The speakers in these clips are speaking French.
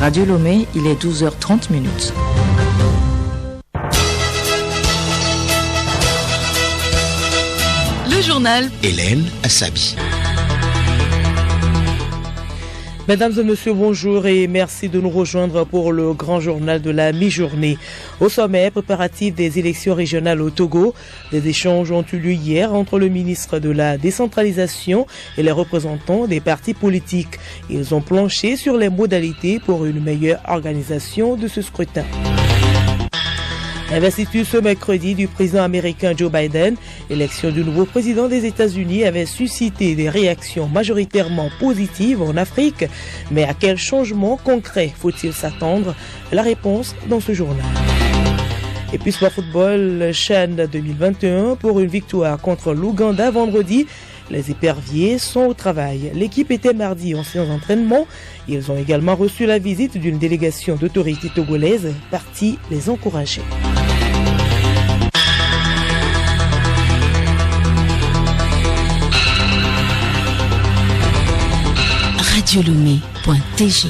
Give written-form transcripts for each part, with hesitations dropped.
Radio Lomé, il est 12h30. Le journal Hélène Assabi. Mesdames et messieurs, bonjour et merci de nous rejoindre pour le grand journal de la mi-journée. Au sommet préparatif des élections régionales au Togo, des échanges ont eu lieu hier entre le ministre de la décentralisation et les représentants des partis politiques. Ils ont planché sur les modalités pour une meilleure organisation de ce scrutin. Investiture ce mercredi du président américain Joe Biden, l'élection du nouveau président des États-Unis avait suscité des réactions majoritairement positives en Afrique. Mais à quel changement concret faut-il s'attendre? La réponse dans ce journal. Et puis sport football, CHAN 2021 pour une victoire contre l'Ouganda vendredi. Les éperviers sont au travail. L'équipe était mardi en séance d'entraînement. Ils ont également reçu la visite d'une délégation d'autorités togolaises partie les encourager. radiolomé.tg.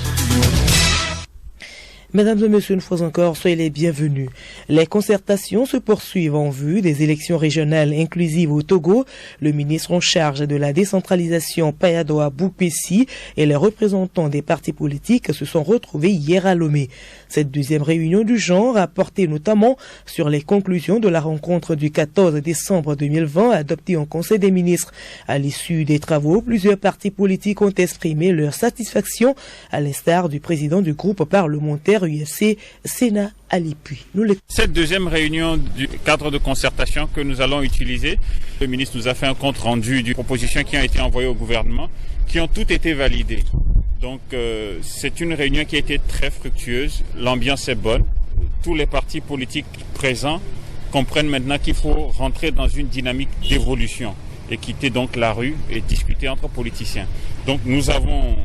Mesdames et messieurs, une fois encore, soyez les bienvenus. Les concertations se poursuivent en vue des élections régionales inclusives au Togo. Le ministre en charge de la décentralisation, Payadoa Boupessi, et les représentants des partis politiques se sont retrouvés hier à Lomé. Cette deuxième réunion du genre a porté notamment sur les conclusions de la rencontre du 14 décembre 2020 adoptée en Conseil des ministres. À l'issue des travaux, plusieurs partis politiques ont exprimé leur satisfaction, à l'instar du président du groupe parlementaire USC, Sénat Alipuy. Cette deuxième réunion du cadre de concertation que nous allons utiliser, le ministre nous a fait un compte rendu des propositions qui ont été envoyées au gouvernement, qui ont toutes été validées. Donc c'est une réunion qui a été très fructueuse, l'ambiance est bonne, tous les partis politiques présents comprennent maintenant qu'il faut rentrer dans une dynamique d'évolution et quitter donc la rue et discuter entre politiciens. Donc nous avons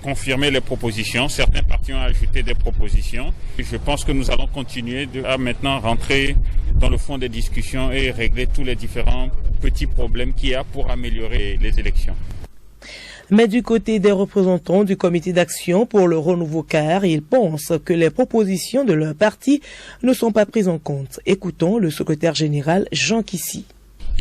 confirmé les propositions, certains partis ont ajouté des propositions. Je pense que nous allons continuer à maintenant rentrer dans le fond des discussions et régler tous les différents petits problèmes qu'il y a pour améliorer les élections. Mais du côté des représentants du comité d'action pour le renouveau CAR, ils pensent que les propositions de leur parti ne sont pas prises en compte. Écoutons le secrétaire général Jean Kissi.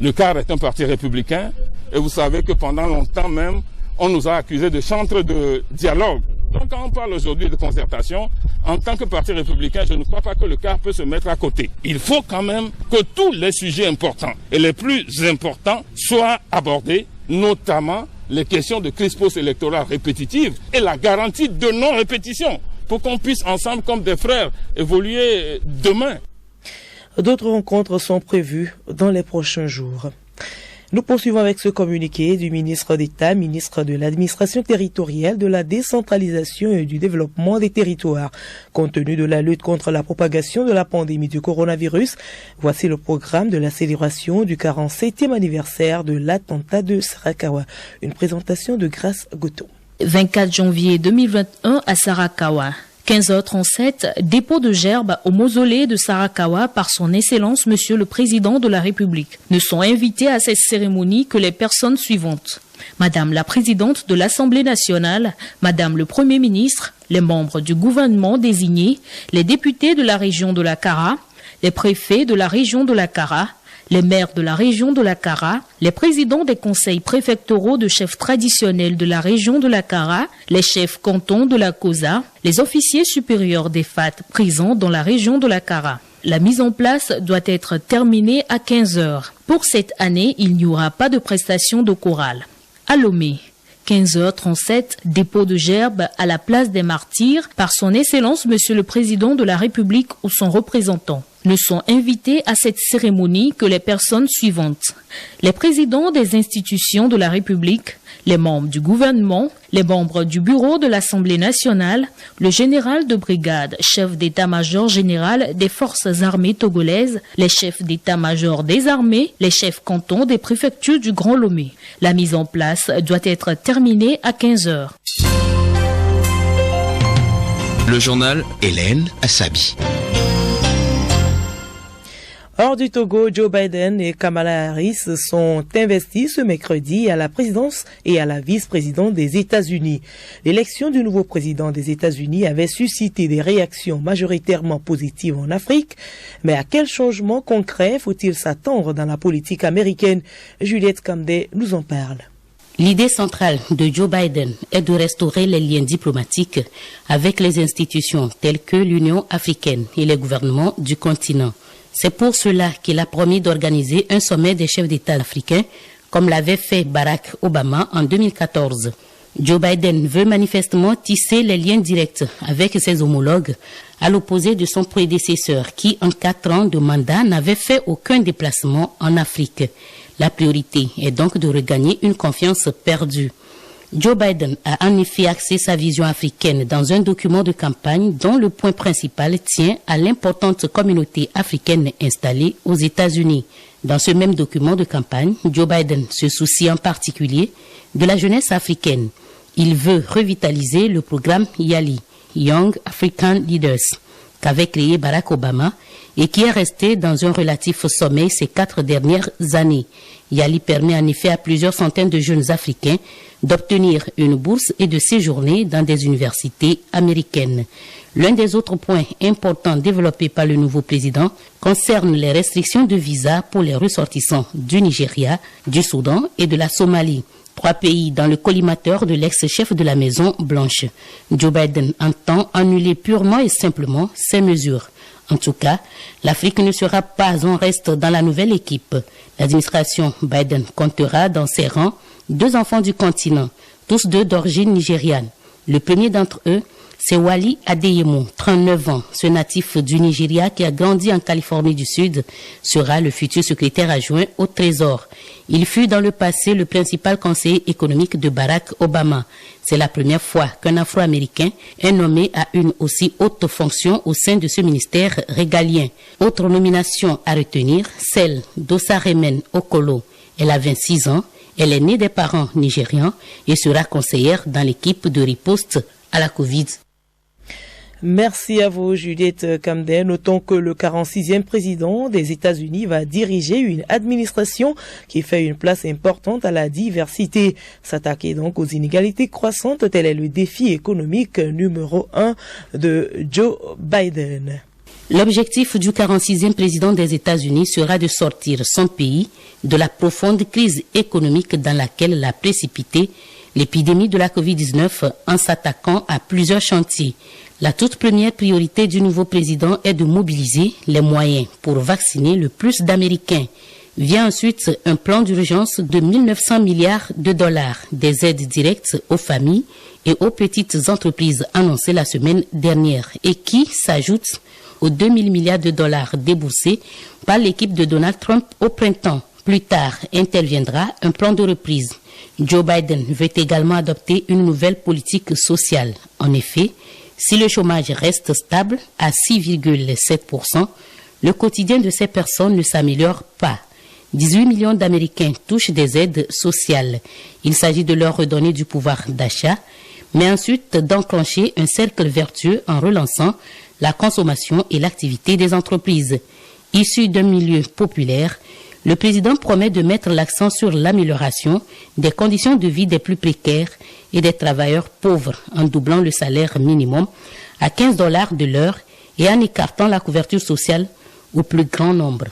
Le CAR est un parti républicain et vous savez que pendant longtemps même, on nous a accusés de chantre de dialogue. Donc quand on parle aujourd'hui de concertation, en tant que parti républicain, je ne crois pas que le CAR peut se mettre à côté. Il faut quand même que tous les sujets importants et les plus importants soient abordés, notamment les questions de crise post-électorale répétitive et la garantie de non-répétition pour qu'on puisse ensemble, comme des frères, évoluer demain. D'autres rencontres sont prévues dans les prochains jours. Nous poursuivons avec ce communiqué du ministre d'État, ministre de l'Administration territoriale, de la décentralisation et du développement des territoires. Compte tenu de la lutte contre la propagation de la pandémie du coronavirus, voici le programme de la célébration du 47e anniversaire de l'attentat de Sarakawa. Une présentation de Grace Goto. 24 janvier 2021 à Sarakawa. 15h37, dépôt de gerbes au mausolée de Sarakawa par son Excellence Monsieur le Président de la République. Ne sont invités à cette cérémonie que les personnes suivantes. Madame la Présidente de l'Assemblée nationale, Madame le Premier ministre, les membres du gouvernement désignés, les députés de la région de la Kara, les préfets de la région de la Kara, les maires de la région de la Kara, les présidents des conseils préfectoraux de chefs traditionnels de la région de la Kara, les chefs cantons de la Kosa, les officiers supérieurs des FAT présents dans la région de la Kara. La mise en place doit être terminée à 15h. Pour cette année, il n'y aura pas de prestation de chorale. À Lomé, 15h37, dépôt de gerbes à la place des Martyrs par son Excellence Monsieur le Président de la République ou son représentant. Ne sont invités à cette cérémonie que les personnes suivantes. Les présidents des institutions de la République, les membres du gouvernement, les membres du bureau de l'Assemblée nationale, le général de brigade, chef d'état-major général des forces armées togolaises, les chefs d'état-major des armées, les chefs cantons des préfectures du Grand Lomé. La mise en place doit être terminée à 15h. Le journal Hélène Assabi. Hors du Togo, Joe Biden et Kamala Harris sont investis ce mercredi à la présidence et à la vice-présidente des États-Unis. L'élection du nouveau président des États-Unis avait suscité des réactions majoritairement positives en Afrique. Mais à quel changement concret faut-il s'attendre dans la politique américaine? Juliette Kamdé nous en parle. L'idée centrale de Joe Biden est de restaurer les liens diplomatiques avec les institutions telles que l'Union africaine et les gouvernements du continent. C'est pour cela qu'il a promis d'organiser un sommet des chefs d'État africains, comme l'avait fait Barack Obama en 2014. Joe Biden veut manifestement tisser les liens directs avec ses homologues, à l'opposé de son prédécesseur qui, en 4 ans de mandat, n'avait fait aucun déplacement en Afrique. La priorité est donc de regagner une confiance perdue. Joe Biden a en effet axé sa vision africaine dans un document de campagne dont le point principal tient à l'importante communauté africaine installée aux États-Unis. Dans ce même document de campagne, Joe Biden se soucie en particulier de la jeunesse africaine. Il veut revitaliser le programme YALI, Young African Leaders, qu'avait créé Barack Obama et qui est resté dans un relatif sommeil ces 4 dernières années. YALI permet en effet à plusieurs centaines de jeunes Africains d'obtenir une bourse et de séjourner dans des universités américaines. L'un des autres points importants développés par le nouveau président concerne les restrictions de visa pour les ressortissants du Nigeria, du Soudan et de la Somalie. 3 pays dans le collimateur de l'ex-chef de la Maison-Blanche. Joe Biden entend annuler purement et simplement ces mesures. En tout cas, l'Afrique ne sera pas en reste dans la nouvelle équipe. L'administration Biden comptera dans ses rangs 2 enfants du continent, tous 2 d'origine nigériane. Le premier d'entre eux, c'est Wally Adeyemo, 39 ans. Ce natif du Nigeria qui a grandi en Californie du Sud sera le futur secrétaire adjoint au Trésor. Il fut dans le passé le principal conseiller économique de Barack Obama. C'est la première fois qu'un Afro-Américain est nommé à une aussi haute fonction au sein de ce ministère régalien. Autre nomination à retenir, celle d'Osaremen Okolo. Elle a 26 ans, elle est née des parents nigérians et sera conseillère dans l'équipe de riposte à la Covid. Merci à vous, Juliette Kamdé. Notons que le 46e président des États-Unis va diriger une administration qui fait une place importante à la diversité. S'attaquer donc aux inégalités croissantes, tel est le défi économique numéro 1 de Joe Biden. L'objectif du 46e président des États-Unis sera de sortir son pays de la profonde crise économique dans laquelle l'a précipité l'épidémie de la Covid-19 en s'attaquant à plusieurs chantiers. La toute première priorité du nouveau président est de mobiliser les moyens pour vacciner le plus d'Américains. Vient ensuite un plan d'urgence de 1900 milliards de dollars, des aides directes aux familles et aux petites entreprises annoncées la semaine dernière et qui s'ajoutent aux 2000 milliards de dollars déboursés par l'équipe de Donald Trump au printemps. Plus tard interviendra un plan de reprise. Joe Biden veut également adopter une nouvelle politique sociale. En effet, si le chômage reste stable à 6,7%, le quotidien de ces personnes ne s'améliore pas. 18 millions d'Américains touchent des aides sociales. Il s'agit de leur redonner du pouvoir d'achat, mais ensuite d'enclencher un cercle vertueux en relançant la consommation et l'activité des entreprises. Issu d'un milieu populaire, le président promet de mettre l'accent sur l'amélioration des conditions de vie des plus précaires et des travailleurs pauvres en doublant le salaire minimum à $15 de l'heure et en écartant la couverture sociale au plus grand nombre.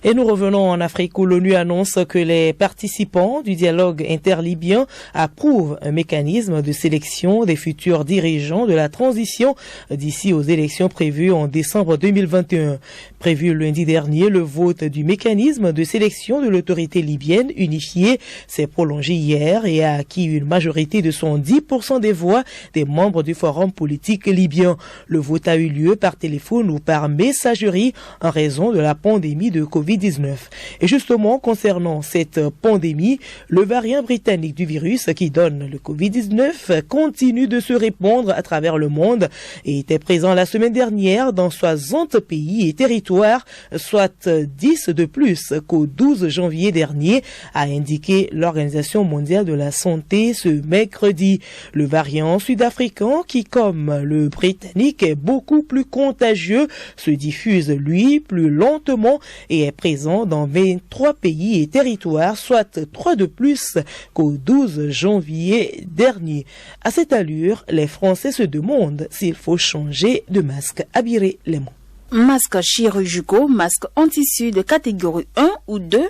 Et nous revenons en Afrique où l'ONU annonce que les participants du dialogue interlibyen approuvent un mécanisme de sélection des futurs dirigeants de la transition d'ici aux élections prévues en décembre 2021. Prévu lundi dernier, le vote du mécanisme de sélection de l'autorité libyenne unifiée s'est prolongé hier et a acquis une majorité de 110% des voix des membres du forum politique libyen. Le vote a eu lieu par téléphone ou par messagerie en raison de la pandémie de Covid-19 Covid-19. Et justement, concernant cette pandémie, le variant britannique du virus qui donne le Covid-19 continue de se répandre à travers le monde et était présent la semaine dernière dans 60 pays et territoires, soit 10 de plus qu'au 12 janvier dernier, a indiqué l'Organisation mondiale de la santé ce mercredi. Le variant sud-africain, qui comme le britannique est beaucoup plus contagieux, se diffuse lui plus lentement et est présent dans 23 pays et territoires, soit 3 de plus qu'au 12 janvier dernier. À cette allure, les Français se demandent s'il faut changer de masque. Abiré Lemon. Masques chirurgicaux, masques en tissu de catégorie 1 ou 2,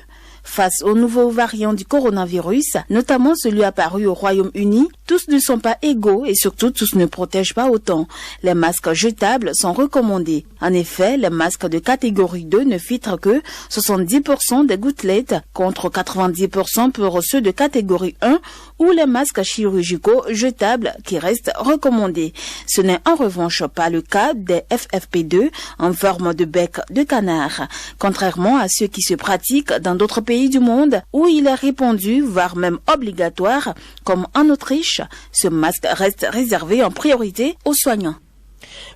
face aux nouveaux variants du coronavirus, notamment celui apparu au Royaume-Uni, tous ne sont pas égaux et surtout tous ne protègent pas autant. Les masques jetables sont recommandés. En effet, les masques de catégorie 2 ne filtrent que 70% des gouttelettes contre 90% pour ceux de catégorie 1 ou les masques chirurgicaux jetables qui restent recommandés. Ce n'est en revanche pas le cas des FFP2 en forme de bec de canard. Contrairement à ceux qui se pratiquent dans d'autres pays du monde où il est répandu, voire même obligatoire, comme en Autriche, ce masque reste réservé en priorité aux soignants.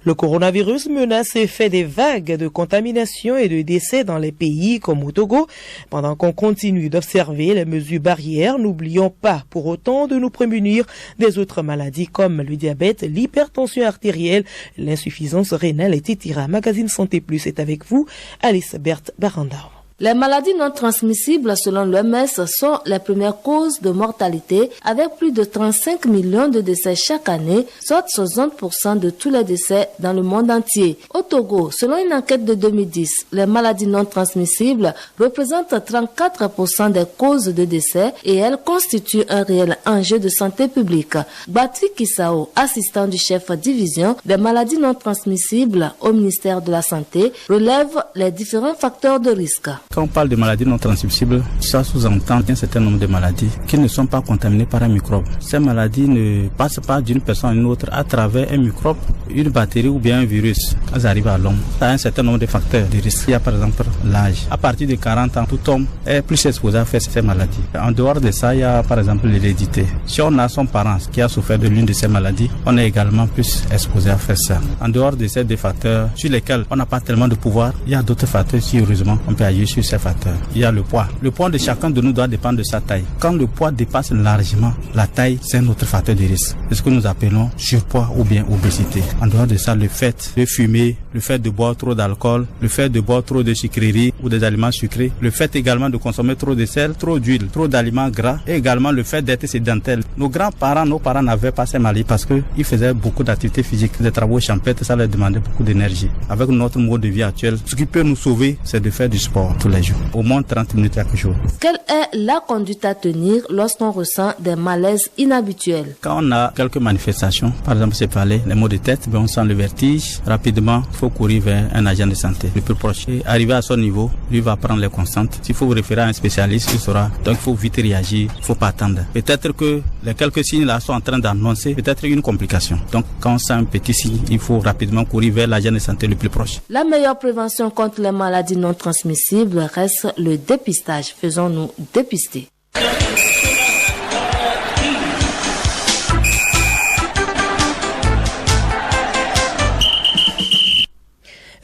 Le coronavirus menace et fait des vagues de contamination et de décès dans les pays comme au Togo. Pendant qu'on continue d'observer les mesures barrières, n'oublions pas pour autant de nous prémunir des autres maladies comme le diabète, l'hypertension artérielle, l'insuffisance rénale et etc. Magazine Santé Plus est avec vous, Alice Berthe Barandao. Les maladies non transmissibles, selon l'OMS, sont les premières causes de mortalité, avec plus de 35 millions de décès chaque année, soit 60% de tous les décès dans le monde entier. Au Togo, selon une enquête de 2010, les maladies non transmissibles représentent 34% des causes de décès et elles constituent un réel enjeu de santé publique. Batri Kisao, assistant du chef division des maladies non transmissibles au ministère de la Santé, relève les différents facteurs de risque. Quand on parle de maladies non transmissibles, ça sous-entend un certain nombre de maladies qui ne sont pas contaminées par un microbe. Ces maladies ne passent pas d'une personne à une autre à travers un microbe, une bactérie ou bien un virus. Quand elles arrivent à l'homme, ça a un certain nombre de facteurs de risque. Il y a par exemple l'âge. À partir de 40 ans, tout homme est plus exposé à faire ces maladies. En dehors de ça, il y a par exemple l'hérédité. Si on a son parent qui a souffert de l'une de ces maladies, on est également plus exposé à faire ça. En dehors de ces deux facteurs sur lesquels on n'a pas tellement de pouvoir, il y a d'autres facteurs qui heureusement on peut agir sur ces facteurs. Il y a le poids. Le poids de chacun de nous doit dépendre de sa taille. Quand le poids dépasse largement la taille, c'est un autre facteur de risque. C'est ce que nous appelons surpoids ou bien obésité. En dehors de ça, le fait de fumer, le fait de boire trop d'alcool, le fait de boire trop de sucreries ou des aliments sucrés, le fait également de consommer trop de sel, trop d'huile, trop d'aliments gras et également le fait d'être sédentaire. Nos grands-parents, nos parents n'avaient pas ces maladies parce qu'ils faisaient beaucoup d'activités physiques, des travaux champêtres, ça leur demandait beaucoup d'énergie. Avec notre mode de vie actuel, ce qui peut nous sauver, c'est de faire du sport tous les jours. Au moins 30 minutes chaque jour. Quelle est la conduite à tenir lorsqu'on ressent des malaises inhabituels? Quand on a quelques manifestations, par exemple c'est parler les maux de tête, on sent le vertige, rapidement il faut courir vers un agent de santé le plus proche. Et arrivé à son niveau, lui va prendre les constantes. S'il faut vous référer à un spécialiste, il saura. Donc il faut vite réagir, il ne faut pas attendre. Peut-être que les quelques signes là sont en train d'annoncer peut-être une complication. Donc quand on sent un petit signe, il faut rapidement courir vers l'agent de santé le plus proche. La meilleure prévention contre les maladies non transmissibles reste le dépistage. Faisons-nous dépister.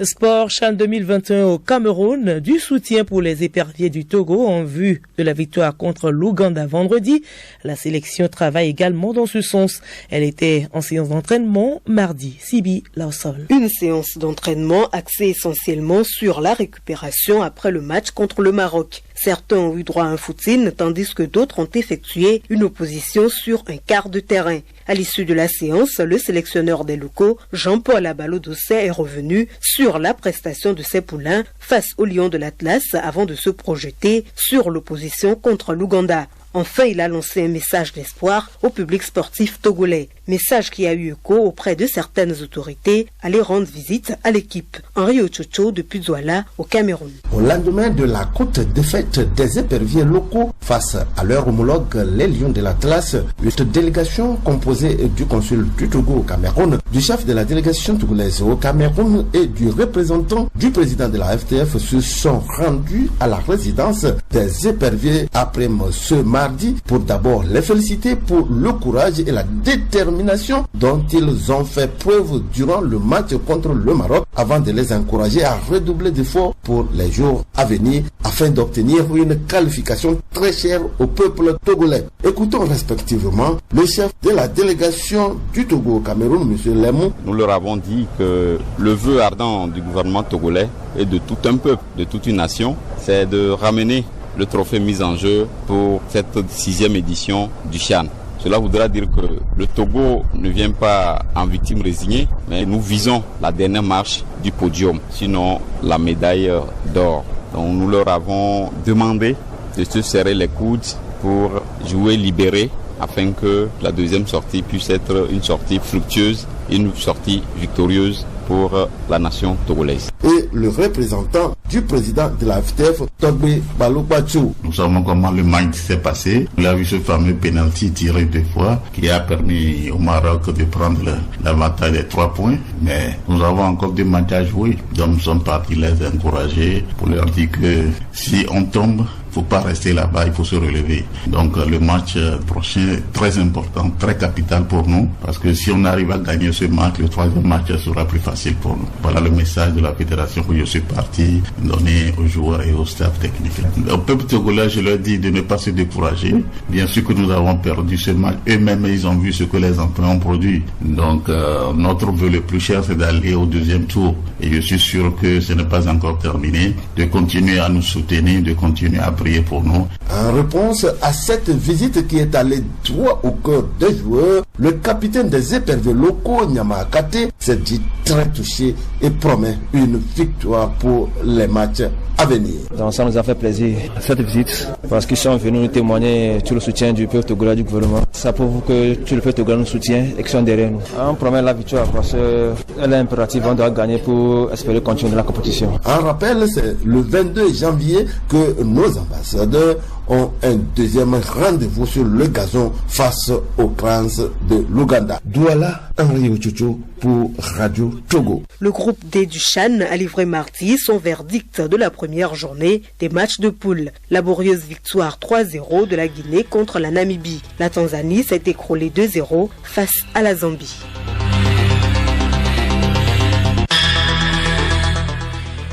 Sport CHAN 2021 au Cameroun, du soutien pour les éperviers du Togo en vue de la victoire contre l'Ouganda vendredi. La sélection travaille également dans ce sens. Elle était en séance d'entraînement mardi. Sibi Lawson. Une séance d'entraînement axée essentiellement sur la récupération après le match contre le Maroc. Certains ont eu droit à un footing, tandis que d'autres ont effectué une opposition sur un quart de terrain. À l'issue de la séance, le sélectionneur des locaux, Jean-Paul Abalo-Dossé, est revenu sur la prestation de ses poulains face aux Lions de l'Atlas avant de se projeter sur l'opposition contre l'Ouganda. Enfin, il a lancé un message d'espoir au public sportif togolais. Message qui a eu écho auprès de certaines autorités à aller rendre visite à l'équipe. Henri Ochocho depuis Douala au Cameroun. au lendemain de la courte défaite des éperviers locaux face à leur homologue les Lions de l'Atlas. Une délégation composée du consul du Togo au Cameroun, du chef de la délégation togolaise au Cameroun et du représentant du président de la FTF se sont rendus à la résidence des éperviers après ce mardi pour d'abord les féliciter pour le courage et la détermination dont ils ont fait preuve durant le match contre le Maroc avant de les encourager à redoubler d'efforts pour les jours à venir afin d'obtenir une qualification très chère au peuple togolais. Écoutons respectivement le chef de la délégation du Togo au Cameroun, M. Lemou. Nous leur avons dit que le vœu ardent du gouvernement togolais et de tout un peuple, de toute une nation, c'est de ramener le trophée mis en jeu pour cette 6e édition du CHAN. Cela voudra dire que le Togo ne vient pas en victime résignée, mais nous visons la dernière marche du podium, sinon la médaille d'or. Donc nous leur avons demandé de se serrer les coudes pour jouer libéré afin que la deuxième sortie puisse être une sortie fructueuse, une sortie victorieuse pour la nation togolaise. Et le représentant du président de la FTF, Togbe Balou-Bachou. Nous savons comment le match s'est passé. On a vu ce fameux penalty tiré 2 fois qui a permis au Maroc de prendre l'avantage des 3 points. Mais nous avons encore des matchs à jouer. Donc nous sommes partis les encourager pour leur dire que si on tombe, il ne faut pas rester là-bas, il faut se relever. Donc le match prochain est très important, très capital pour nous. Parce que si on arrive à gagner ce match, le 3e match sera plus facile pour nous. Voilà le message de la fédération que je suis parti donner aux joueurs et au staff technique. Au peuple togolais, je leur dis de ne pas se décourager. Bien sûr que nous avons perdu ce match. Eux-mêmes, ils ont vu ce que les enfants ont produit. Donc notre vœu le plus cher, c'est d'aller au 2e tour. Et je suis sûr que ce n'est pas encore terminé. De continuer à nous soutenir, de continuer à prier pour nous. En réponse à cette visite qui est allée droit au cœur des joueurs, le capitaine des éperviers locaux, Nyama Akate, s'est dit très touché et promet une victoire pour les matchs à venir. Donc ça nous a fait plaisir cette visite parce qu'ils sont venus nous témoigner tout le soutien du peuple togolais, du gouvernement. Ça prouve que tout le peuple togolais nous soutient et qu'ils sont derrière nous. On promet la victoire parce qu'elle est impérative, on doit gagner pour espérer continuer la compétition. En rappel, c'est le 22 janvier que nos ambassadeurs ont un 2e rendez-vous sur le gazon face aux Princes de l'Ouganda. Douala, Henri Ochuchu pour Radio Togo. Le groupe D du CHAN a livré mardi son verdict de la première journée des matchs de poule. Laborieuse victoire 3-0 de la Guinée contre la Namibie. La Tanzanie s'est écroulée 2-0 face à la Zambie.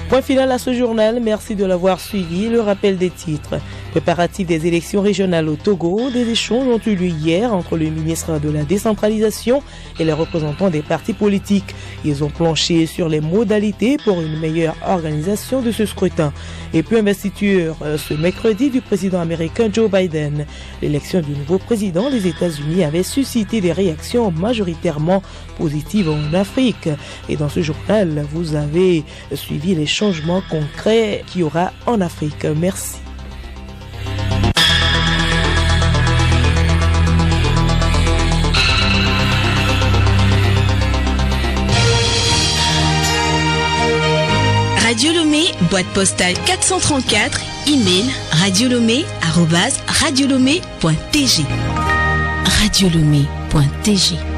Point final à ce journal, merci de l'avoir suivi. Le rappel des titres. Préparatifs des élections régionales au Togo, des échanges ont eu lieu hier entre le ministre de la décentralisation et les représentants des partis politiques. Ils ont planché sur les modalités pour une meilleure organisation de ce scrutin. Et puis investiture ce mercredi du président américain Joe Biden. L'élection du nouveau président des États-Unis avait suscité des réactions majoritairement positives en Afrique. Et dans ce journal, vous avez suivi les changements concrets qu'il y aura en Afrique. Merci. Radio Lomé, boîte postale 434, email radiolomé@radiolomé.tg. radiolomé.tg